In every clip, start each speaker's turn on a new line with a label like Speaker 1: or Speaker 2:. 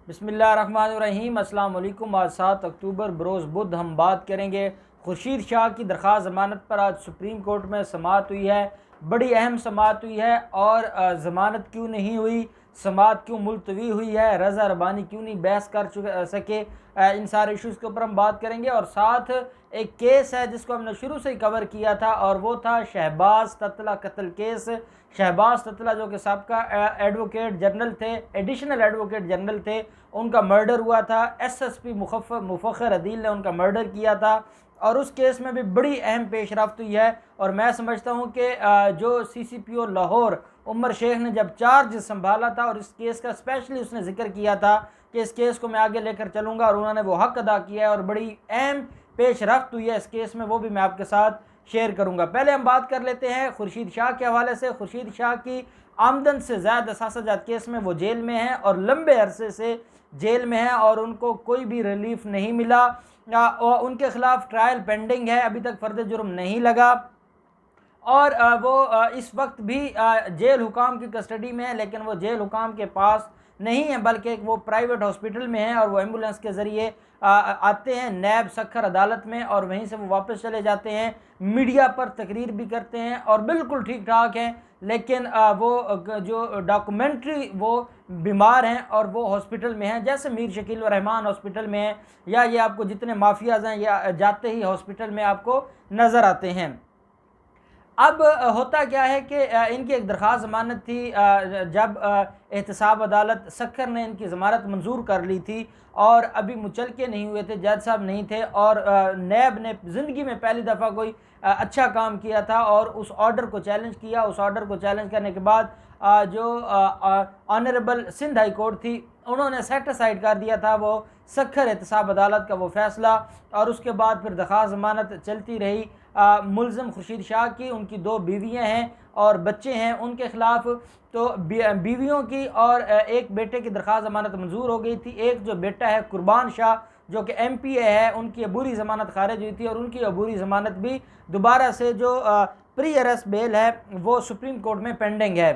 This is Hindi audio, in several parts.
Speaker 1: बिस्मिल्लाहिर्रहमानिर्रहीम। अस्सलाम वालेकुम। आज 7 अक्टूबर बरोज़ बुध हम बात करेंगे खुर्शीद शाह की दरख्वास्त ज़मानत पर। आज सुप्रीम कोर्ट में समाअत हुई है, बड़ी अहम समाअत हुई है। और ज़मानत क्यों नहीं हुई, समाअत क्यों मुलतवी हुई है, रज़ा रबानी क्यों नहीं बहस कर सके, इन सारे इश्यूज़ के ऊपर हम बात करेंगे। और साथ एक केस है जिसको हमने शुरू से ही कवर किया था और वो था शहबाज ततला कत्ल केस। शहबाज ततला जो कि साबका एडवोकेट जनरल थे, एडिशनल एडवोकेट जनरल थे, उनका मर्डर हुआ था। SSP मुफख्खर अदील ने उनका मर्डर किया था और उस केस में भी बड़ी अहम पेशरफ्त हुई है। और मैं समझता हूँ कि जो CCPO लाहौर उमर शेख ने जब चार्ज संभाला था और इस केस का स्पेशली उसने जिक्र किया था कि इस केस को मैं आगे लेकर चलूँगा, और उन्होंने वो हक अदा किया है और बड़ी अहम पेशरफ्त हुई है इस केस में, वो भी मैं आपके साथ शेयर करूंगा। पहले हम बात कर लेते हैं खुर्शीद शाह के हवाले से। खुर्शीद शाह की आमदन से ज़्यादा असासाजात केस में वो जेल में हैं और लंबे अरसे से जेल में हैं और उनको कोई भी रिलीफ नहीं मिला। और उनके खिलाफ ट्रायल पेंडिंग है, अभी तक फर्द जुर्म नहीं लगा और वो इस वक्त भी जेल हुकाम की कस्टडी में है, लेकिन वो जेल हुकाम के पास नहीं है बल्कि वो प्राइवेट हॉस्पिटल में है और वो एम्बुलेंस के ज़रिए आते हैं नैब सखर अदालत में और वहीं से वो वापस चले जाते हैं। मीडिया पर तकरीर भी करते हैं और बिल्कुल ठीक ठाक हैं, लेकिन वो जो डॉक्यूमेंट्री वो बीमार हैं और वो हॉस्पिटल में हैं, जैसे मीर शकील व रहमान हॉस्पिटल में हैं, या ये आपको जितने माफियाज हैं या जाते ही हॉस्पिटल में आपको नज़र आते हैं। अब होता क्या है कि इनकी एक दरख्वास्त ज़मानत थी। जब एहतसाब अदालत सखर ने इनकी ज़मानत मंजूर कर ली थी और अभी मुचलके नहीं हुए थे, जज साहब नहीं थे, और नैब ने ज़िंदगी में पहली दफ़ा कोई अच्छा काम किया था और उस ऑर्डर को चैलेंज किया। उस ऑर्डर को चैलेंज करने के बाद जो ऑनरेबल सिंध हाई कोर्ट थी, उन्होंने सेट असाइड कर दिया था वो सखर एहतसाब अदालत का वो फ़ैसला। और उसके बाद फिर दरख्वास्त ज़मानत चलती रही। मुल्ज़म खुर्शीद शाह की, उनकी 2 बीवियाँ हैं और बच्चे हैं उनके ख़िलाफ़। तो बीवियों की और एक बेटे की दरख्वास्त ज़मानत मंजूर हो गई थी। एक जो बेटा है कुर्बान शाह जो कि MPA है, उनकी अबूरी ज़मानत खारिज हुई थी और उनकी अबूरी ज़मानत भी दोबारा से जो प्री अरेस्ट बेल है वो सुप्रीम कोर्ट में पेंडिंग है।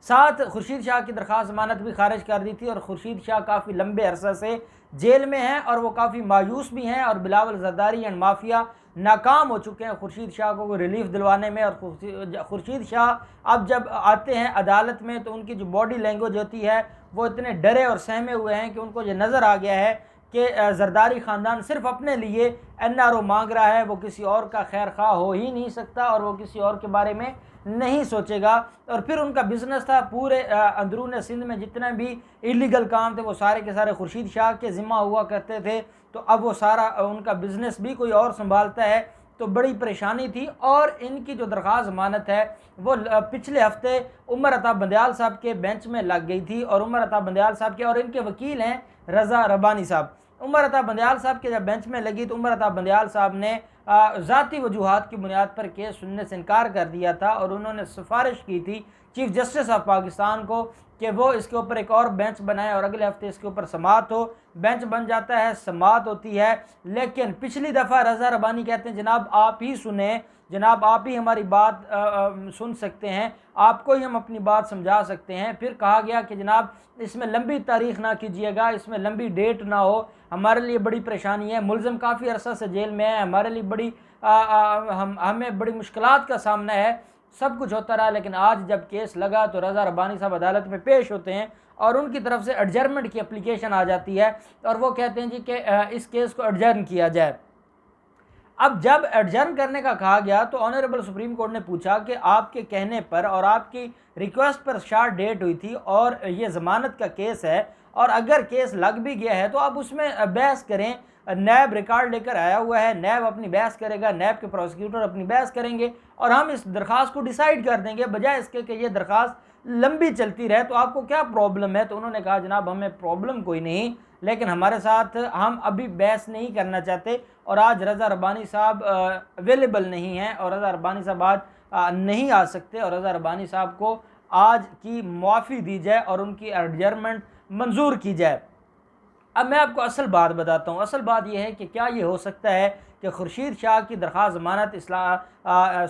Speaker 1: साथ खुर्शीद शाह की दरख्वास्त ज़मानत भी खारिज कर दी थी और खुर्शीद शाह काफ़ी लंबे अरसे से जेल में हैं और वो काफ़ी मायूस भी हैं और बिलावल ज़रदारी एंड माफिया नाकाम हो चुके हैं खुर्शीद शाह को रिलीफ दिलवाने में। और खुर्शीद शाह अब जब आते हैं अदालत में तो उनकी जो बॉडी लैंग्वेज होती है वो इतने डरे और सहमे हुए हैं कि उनको ये नज़र आ गया है कि जरदारी ख़ानदान सिर्फ अपने लिए NRO मांग रहा है, वो किसी और का खैर खा हो ही नहीं सकता और वो किसी और के बारे में नहीं सोचेगा। और फिर उनका बिज़नेस था, पूरे अंदरून सिंध में जितने भी इलीगल काम थे वो सारे के सारे खुर्शीद शाह के ज़िम्मा हुआ करते थे। तो अब वो सारा उनका बिज़नेस भी कोई और संभालता है, तो बड़ी परेशानी थी। और इनकी जो दरख्वास्त ज़मानत है वो पिछले हफ्ते उमर अता बंदयाल साहब के बेंच में लग गई थी और उमर अता बंदयाल साहब के और इनके वकील हैं रज़ा रबानी साहब। उमर अता बंदयाल साहब के जब बेंच में लगी तो उमर अता बंदयाल साहब ने ज़ाती वजूहात की बुनियाद पर केस सुनने से इनकार कर दिया था और उन्होंने सिफारिश की थी चीफ जस्टिस ऑफ पाकिस्तान को कि वो इसके ऊपर एक और बेंच बनाए और अगले हफ्ते इसके ऊपर समाअत हो। बेंच बन जाता है, समाअत होती है, लेकिन पिछली दफ़ा रज़ा रबानी कहते हैं जनाब आप ही सुने, जनाब आप ही हमारी बात सुन सकते हैं, आपको ही हम अपनी बात समझा सकते हैं। फिर कहा गया कि जनाब इसमें लंबी तारीख ना कीजिएगा, इसमें लंबी डेट ना हो, हमारे लिए बड़ी परेशानी है, मुल्ज़म काफ़ी अरसा से जेल में है, हमारे लिए बड़ी हमें बड़ी मुश्किलात का सामना है। सब कुछ होता रहा, लेकिन आज जब केस लगा तो रज़ा रबानी साहब अदालत में पेश होते हैं और उनकी तरफ से एडजर्नमेंट की एप्लीकेशन आ जाती है और वो कहते हैं जी कि इस केस को एडजर्न किया जाए। अब जब एडजर्न करने का कहा गया तो ऑनरेबल सुप्रीम कोर्ट ने पूछा कि आपके कहने पर और आपकी रिक्वेस्ट पर शार्ट डेट हुई थी और ये ज़मानत का केस है और अगर केस लग भी गया है तो आप उसमें बहस करें। नैब रिकॉर्ड लेकर आया हुआ है, नैब अपनी बहस करेगा, नैब के प्रोसिक्यूटर अपनी बहस करेंगे और हम इस दरख्वास्त को डिसाइड कर देंगे, बजाय इसके कि ये दरख्वास्त लंबी चलती रहे। तो आपको क्या प्रॉब्लम है? तो उन्होंने कहा जनाब हमें प्रॉब्लम कोई नहीं, लेकिन हमारे साथ हम अभी बहस नहीं करना चाहते। और आज रज़ा रबानी साहब अवेलेबल नहीं हैं और रज़ा रबानी साहब आज नहीं आ सकते और रज़ा रबानी साहब को आज की मुआफ़ी दी जाए और उनकी एडजर्नमेंट मंजूर की जाए। अब मैं आपको असल बात बताता हूँ। असल बात यह है कि क्या ये हो सकता है कि खुर्शीद शाह की दरख्वास्त ज़मानत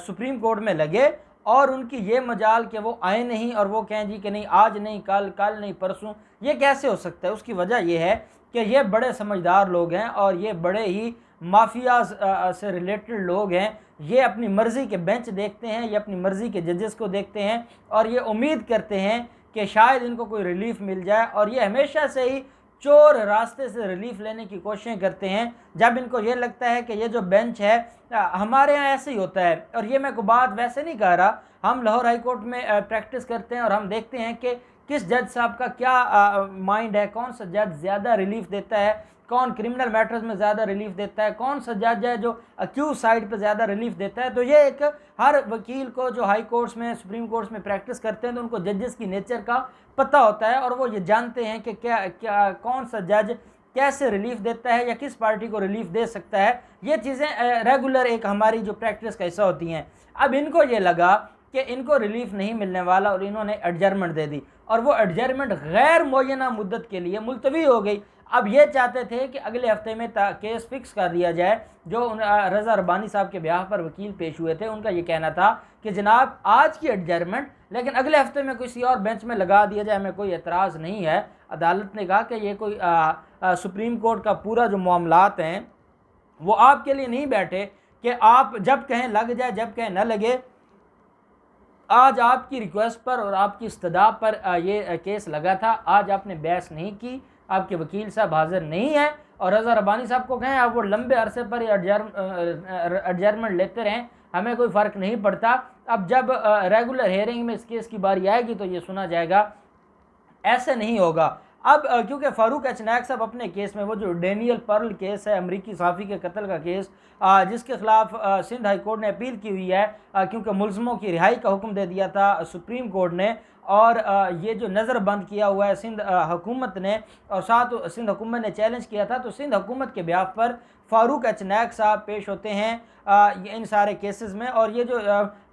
Speaker 1: सुप्रीम कोर्ट में लगे और उनकी ये मजाल कि वो आए नहीं और वो कहें जी कि नहीं आज नहीं कल, कल नहीं परसों, ये कैसे हो सकता है? उसकी वजह यह है कि ये बड़े समझदार लोग हैं और ये बड़े ही माफियाज से रिलेटेड लोग हैं। ये अपनी मर्ज़ी के बेंच देखते हैं, ये अपनी मर्ज़ी के जजेस को देखते हैं और ये उम्मीद करते हैं कि शायद इनको कोई रिलीफ मिल जाए, और ये हमेशा से ही चोर रास्ते से रिलीफ लेने की कोशिशें करते हैं। जब इनको ये लगता है कि ये जो बेंच है, हमारे यहाँ ऐसे ही होता है, और ये मैं को बात वैसे नहीं कह रहा, हम लाहौर हाई कोर्ट में प्रैक्टिस करते हैं और हम देखते हैं कि किस जज साहब का क्या माइंड है, कौन सा जज ज़्यादा रिलीफ देता है, कौन क्रिमिनल मैटर्स में ज़्यादा रिलीफ देता है, कौन सा जज है जो अक्यूज साइड पे ज़्यादा रिलीफ देता है। तो ये एक हर वकील को जो हाई कोर्ट्स में, सुप्रीम कोर्ट्स में प्रैक्टिस करते हैं, तो उनको जजेस की नेचर का पता होता है और वो ये जानते हैं कि क्या क्या कौन सा जज कैसे रिलीफ देता है या किस पार्टी को रिलीफ दे सकता है। ये चीज़ें रेगुलर एक हमारी जो प्रैक्टिस का हिस्सा होती हैं। अब इनको ये लगा कि इनको रिलीफ नहीं मिलने वाला और इन्होंने एडजर्नमेंट दे दी, और वो एडजर्नमेंट गैर मुअय्यना मुद्दत के लिए मुलतवी हो गई। अब ये चाहते थे कि अगले हफ्ते में केस फिक्स कर दिया जाए। जो रज़ा रब्बानी साहब के ब्याह पर वकील पेश हुए थे, उनका ये कहना था कि जनाब आज की एडजर्नमेंट लेकिन अगले हफ्ते में किसी और बेंच में लगा दिया जाए, हमें कोई एतराज़ नहीं है। अदालत ने कहा कि ये कोई सुप्रीम कोर्ट का पूरा जो मामलात हैं वो आपके लिए नहीं बैठे कि आप जब कहें लग जाए, जब कहें न लगे। आज आपकी रिक्वेस्ट पर और आपकी इस्तदा पर ये केस लगा था, आज आपने बहस नहीं की, आपके वकील साहब हाजिर नहीं है, और रज़ा रब्बानी साहब को कहें आप वो लंबे अरसे पर एडजर्नमेंट लेते रहें, हमें कोई फ़र्क नहीं पड़ता। अब जब रेगुलर हेयरिंग में इस केस की बारी आएगी तो ये सुना जाएगा। ऐसे नहीं होगा। अब क्योंकि फ़ारूक एच नायक साहब अपने केस में, वो जो डेनियल पर्ल केस है, अमरीकी सहाफ़ी के कत्ल का केस, जिसके ख़िलाफ़ सिंध हाई कोर्ट ने अपील की हुई है, क्योंकि मुलज़मों की रिहाई का हुक्म दे दिया था सुप्रीम कोर्ट ने, और ये जो नज़रबंद किया हुआ है सिंध हुकूमत ने, और साथ सिंध हुकूमत ने चैलेंज किया था, तो सिंध हुकूमत के ब्याह पर फ़ारूक एच नायक साहब पेश होते हैं इन सारे केसेस में। और ये जो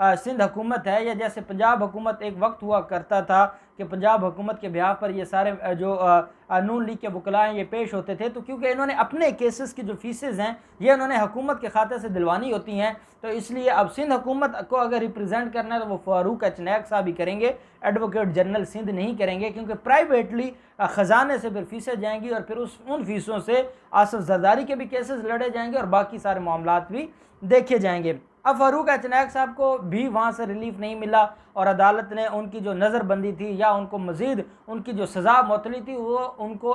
Speaker 1: सिंध हुकूमत है, या जैसे पंजाब हुकूमत एक वक्त हुआ करता था कि पंजाब हुकूमत के ब्याह पर ये सारे जो नून लीग के वकला हैं ये पेश होते थे, तो क्योंकि इन्होंने अपने केसेस की जो फीसेस हैं ये उन्होंने हुकूमत के खाते से दिलवानी होती हैं, तो इसलिए अब सिंध हुकूमत को अगर रिप्रेजेंट करना है तो वो फ़ारूक एच नायक साहब ही करेंगे, एडवोकेट जनरल सिंध नहीं करेंगे, क्योंकि प्राइवेटली ख़जाने से फिर फीसें जाएंगी और फिर उन फीसों से आसफ जरदारी के भी केसेस लड़े जाएंगे और बाकी सारे मामलात भी देखे जाएंगे। अब फ़ारूक एच नायक साहब को भी वहाँ से रिलीफ नहीं मिला, और अदालत ने उनकी जो नज़रबंदी थी या उनको मज़ीद उनकी जो सज़ा मुअत्तली थी वो उनको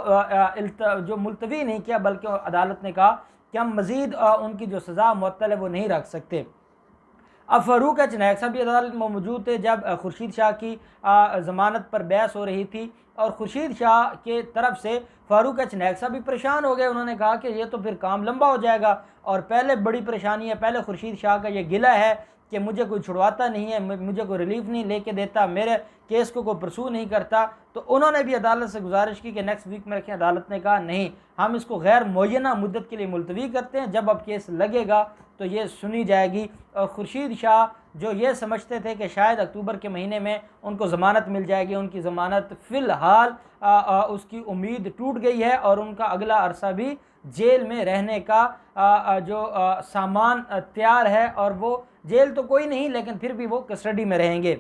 Speaker 1: जो मुलतवी नहीं किया, बल्कि अदालत ने कहा कि हम मज़ीद उनकी जो सज़ा मुअत्तल है वो नहीं रख सकते। अब फ़ारूक एच नायक साहब भी अदालत में मौजूद थे जब खुर्शीद शाह की ज़मानत पर बहस हो रही थी, और खुर्शीद शाह के तरफ से फ़ारूक एच नायक साहब भी परेशान हो गए। उन्होंने कहा कि ये तो फिर काम लंबा हो जाएगा, और पहले बड़ी परेशानी है, पहले खुर्शीद शाह का ये गिला है कि मुझे कोई छुड़वाता नहीं है, मुझे कोई रिलीफ नहीं लेके देता, मेरे केस को कोई परसू नहीं करता। तो उन्होंने भी अदालत से गुजारिश की कि नेक्स्ट वीक में रखें। अदालत ने कहा नहीं, हम इसको गैर मुअय्यना मुद्दत के लिए मुलतवी करते हैं, जब अब केस लगेगा तो ये सुनी जाएगी। और खुर्शीद शाह जो ये समझते थे कि शायद अक्टूबर के महीने में उनको ज़मानत मिल जाएगी, उनकी ज़मानत फ़िलहाल उसकी उम्मीद टूट गई है, और उनका अगला अरसा भी जेल में रहने का जो सामान तैयार है, और वो जेल तो कोई नहीं लेकिन फिर भी वो कस्टडी में रहेंगे।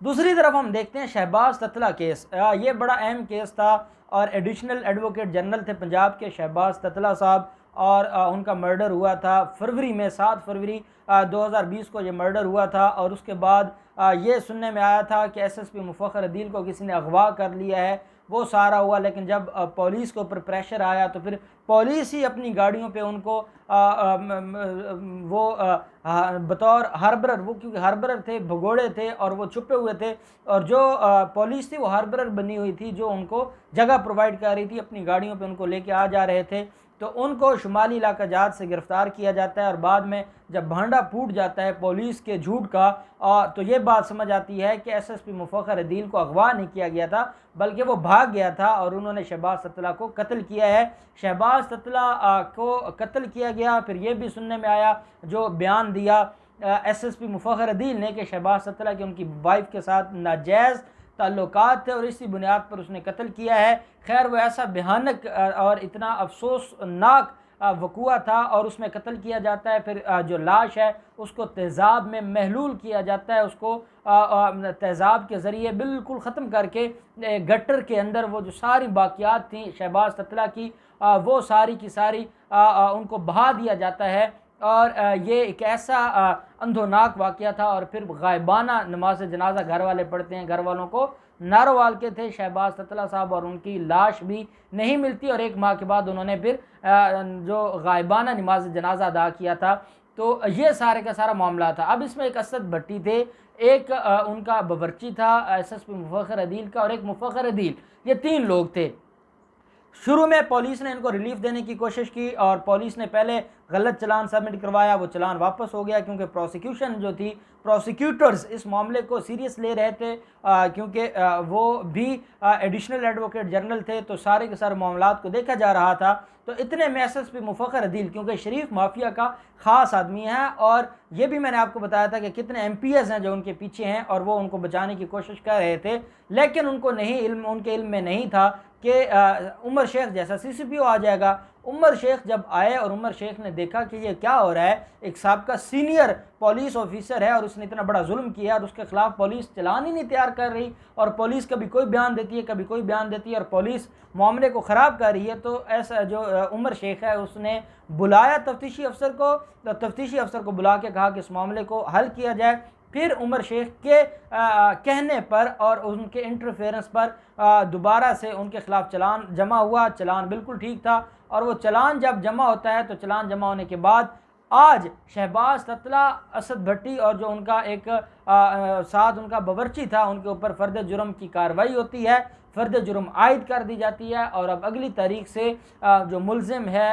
Speaker 1: दूसरी तरफ हम देखते हैं शहबाज ततला केस। ये बड़ा अहम केस था, और एडिशनल एडवोकेट जनरल थे पंजाब के शहबाज ततला साहब, और उनका मर्डर हुआ था फरवरी में, 7 फरवरी 2020 को ये मर्डर हुआ था। और उसके बाद ये सुनने में आया था कि एसएसपी मुफख्खर अदील को किसी ने अगवा कर लिया है, वो सारा हुआ। लेकिन जब पुलिस के ऊपर प्रेशर आया तो फिर पुलिस ही अपनी गाड़ियों पे उनको बतौर हार्बरर, वो क्योंकि हार्बरर थे, भगोड़े थे और वो छुपे हुए थे, और जो पुलिस थी वो हार्बरर बनी हुई थी जो उनको जगह प्रोवाइड कर रही थी, अपनी गाड़ियों पे उनको लेके आ जा रहे थे। तो उनको शुमाली इलाका जहाज से गिरफ़्तार किया जाता है, और बाद में जब भांडा फूट जाता है पुलिस के झूठ का, तो ये बात समझ आती है कि एसएसपी मुफख्खर अदील को अगवा नहीं किया गया था, बल्कि वो भाग गया था और उन्होंने शहबाज ततला को कत्ल किया है। शहबाज ततला को कत्ल किया गया। फिर ये भी सुनने में आया, जो बयान दिया एसएसपी मुफख्खर अदील ने, कि शहबाज ततला की उनकी वाइफ के साथ नाजायज़ ताल्लुकात थे और इसी बुनियाद पर उसने कत्ल किया है। खैर वो ऐसा भयानक और इतना अफसोसनाक वक़ूआ था और उसमें कत्ल किया जाता है। फिर जो लाश है उसको तेज़ाब में महलूल किया जाता है, उसको तेज़ाब के ज़रिए बिल्कुल ख़त्म करके गटर के अंदर वो जो सारी बाक़ियात थी शहबाज़ ततला की, वो सारी की सारी उनको बहा दिया जाता है। और ये एक ऐसा अंधोनाक वाक़या था। और फिर गायबाना नमाज जनाजा घर वाले पढ़ते हैं, घर वालों को नारोवाल के थे शहबाज़ ततला साहब, और उनकी लाश भी नहीं मिलती। और 1 माह के बाद उन्होंने फिर जो गायबाना नमाज जनाजा अदा किया था। तो ये सारे का सारा मामला था। अब इसमें एक असद भट्टी थे, एक उनका बावर्ची था SSP मुफख्खर अदील का, और एक मुफख्खर अदील, ये 3 लोग थे। शुरू में पुलिस ने इनको रिलीफ देने की कोशिश की और पुलिस ने पहले गलत चलान सबमिट करवाया, वो चलान वापस हो गया क्योंकि प्रोसिक्यूशन जो थी, प्रोसिक्यूटर्स इस मामले को सीरियस ले रहे थे, क्योंकि वो भी एडिशनल एडवोकेट जनरल थे, तो सारे के सारे मामलात को देखा जा रहा था। तो इतने में SSP मुफख्खर अदील, क्योंकि शरीफ माफिया का ख़ास आदमी है, और ये भी मैंने आपको बताया था कि कितने MPs हैं जो उनके पीछे हैं और वो उनको बचाने की कोशिश कर रहे थे, लेकिन उनको नहीं इल्म, उनके इल्म में नहीं था कि उमर शेख जैसा CCPO आ जाएगा। उमर शेख जब आए और उमर शेख ने देखा कि ये क्या हो रहा है, एक साबका सीनियर पुलिस ऑफिसर है और उसने इतना बड़ा जुल्म किया और उसके खिलाफ पुलिस चलान ही नहीं तैयार कर रही, और पुलिस कभी कोई बयान देती है, कभी कोई बयान देती है, और पुलिस मामले को ख़राब कर रही है। तो ऐसा जो उमर शेख है उसने बुलाया तफ्तीशी अफसर को, तो तफ्तीशी अफसर को बुला के कहा कि इस मामले को हल किया जाए। फिर उमर शेख के कहने पर और उनके इंटरफेरेंस पर दोबारा से उनके ख़िलाफ़ चलान जमा हुआ। चलान बिल्कुल ठीक था, और वो चलान जब जमा होता है तो चलान जमा होने के बाद आज शहबाज़ ततला, असद भट्टी और जो उनका एक साथ उनका बावर्ची था, उनके ऊपर फ़र्द जुर्म की कार्रवाई होती है, फ़र्द जुर्म आयद कर दी जाती है। और अब अगली तारीख से जो मुल्ज़िम है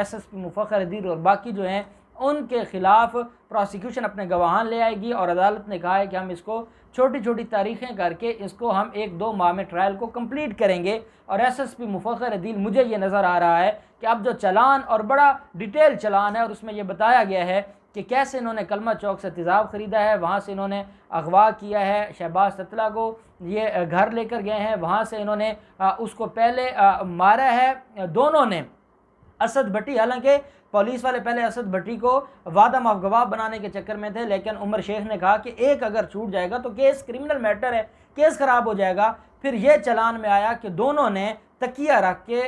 Speaker 1: SSP मुफख्खर अदील और बाकी जो हैं, उनके ख़िलाफ़ प्रोसिक्यूशन अपने गवाहान ले आएगी, और अदालत ने कहा है कि हम इसको छोटी छोटी तारीखें करके इसको हम 1-2 माह में ट्रायल को कंप्लीट करेंगे। और SSP मुफख्खर अदील, मुझे ये नज़र आ रहा है कि अब जो चलान, और बड़ा डिटेल चलान है, और उसमें यह बताया गया है कि कैसे इन्होंने कलमा चौक से तेज़ाब ख़रीदा है, वहाँ से इन्होंने अगवा किया है शहबाज़ ततला को, ये घर लेकर गए हैं, वहाँ से इन्होंने उसको पहले मारा है। दोनों ने, असद भट्टी, हालांकि पुलिस वाले पहले असद भट्टी को वादा माफ गवाह बनाने के चक्कर में थे, लेकिन उमर शेख ने कहा कि एक अगर छूट जाएगा तो केस क्रिमिनल मैटर है, केस ख़राब हो जाएगा। फिर ये चलान में आया कि दोनों ने तकिया रख के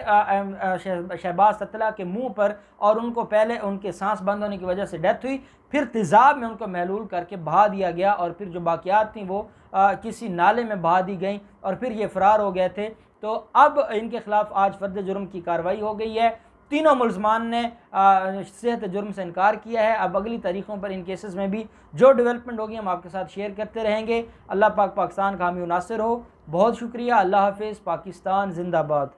Speaker 1: शहबाज़ ततला के मुंह पर, और उनको पहले उनके सांस बंद होने की वजह से डेथ हुई, फिर तेज़ाब में उनको महलूल करके बहा दिया गया, और फिर जो बाक़ियात थी वो किसी नाले में बहा दी गई, और फिर ये फ़रार हो गए थे। तो अब इनके ख़िलाफ़ आज फ़र्द जुर्म की कार्रवाई हो गई है। तीनों मुल्ज़मान ने सेहत जुर्म से इनकार किया है। अब अगली तारीख़ों पर इन केसेस में भी जो डेवलपमेंट होगी हम आपके साथ शेयर करते रहेंगे। अल्लाह पाक पाकिस्तान का हामी नासिर हो। बहुत शुक्रिया। अल्लाह हाफ़िज़। पाकिस्तान ज़िंदाबाद।